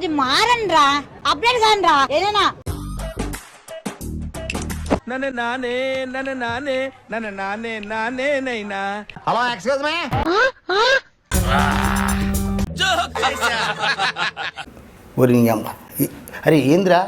కొద్ది మారండి రా, అప్డేట్ కాని రా ఏదైనా. నన్ను నానే నన్ను నానే నన్ను నానే నానే నైనా. Hello excuse me. ఒరి అమ్మ, అరే ఏంద్రా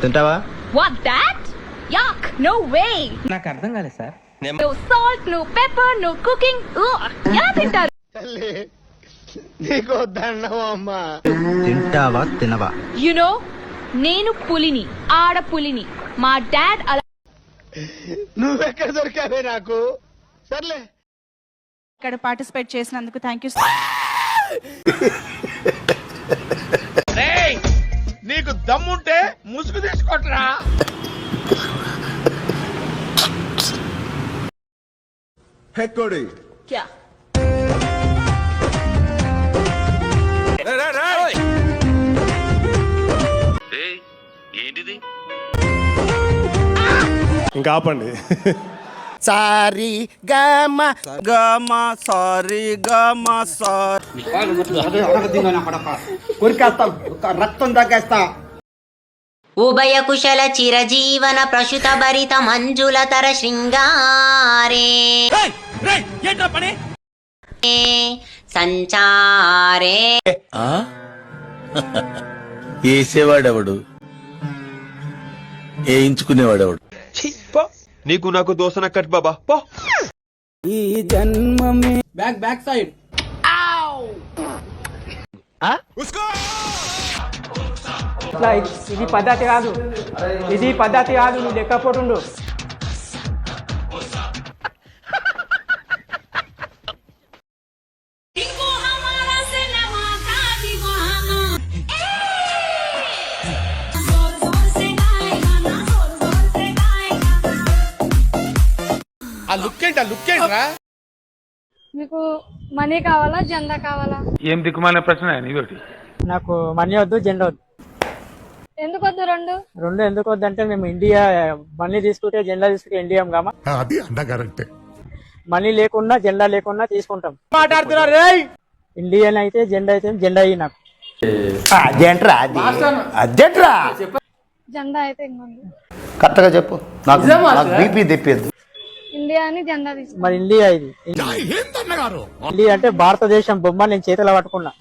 తింటావా? What that? Yuck! No way! నాకు అర్థం కాలేదు sir. No salt, no pepper, no cooking. Ugh! ఎలా తింటారు? తింటావా తినవా? You know, నేను పులిని, ఆడ పులిని. మా డాడ్ అలా. నువ్వెక్కడ దొరికావే నాకు? సర్లే. ఇక్కడ పార్టిసిపేట్ చేసినందుకు థ్యాంక్ యూ. నీకు దమ్ముంటే ముసుగు తీసుకోట్రా. హెక్కోడి క్యా? ఏంటిది? ఇంకా ఆపండి. సారీ గమ గమ సారీ గమ సారీ. రక్తం తగ్గేస్తా. ఉభయ కుశల చిరజీవన ప్రసుత భరిత మంజులతర శృంగారే సంచారే. వేసేవాడెవడు, వేయించుకునేవాడెవడు? నీకు నాకు దోసన కట్ బాబా పో. ఈ జన్మమే బ్యాక్ సైడ్. ఇది పద్ధతి కాదు, ఇది పద్ధతి కాదు. నువ్వు లెక్కపోతుండు. ఆ లుక్ ఏంటి, ఆ లుక్ ఏంట్రా? మీకు మనీ కావాలా, జెండా కావాలా? ఏం దిక్కుమాలిన ప్రశ్న ఇదొకటి. నాకు మనీ వద్దు, జెండా వద్దు. ఎందుకు వద్దు రెండు? రెండు ఎందుకు వద్దు అంటే మేము ఇండియా మనీ తీసుకుంటే జెండా తీసుకుంటే ఇండియా కామా. అది అంతా కరెక్టే. మనీ లేకున్నా జెండా లేకున్నా తీసుకుంటాం. మాట్లాడుతున్నారు. ఇండియన్ అయితే జెండా అయితే జెండా అయ్యి నాకు అదేంట్రా అది? అదేంట్రా జెండా అయితే ఇంకొంది. కరెక్ట్గా చెప్పు. నాకు బీపీ తెప్పేది. ఇండియా అని జెండా తీసుకు. మరి ఇండియా ఇది. ఇండియా అంటే భారతదేశం బొమ్మ నేను చేతిలో పట్టుకున్నా.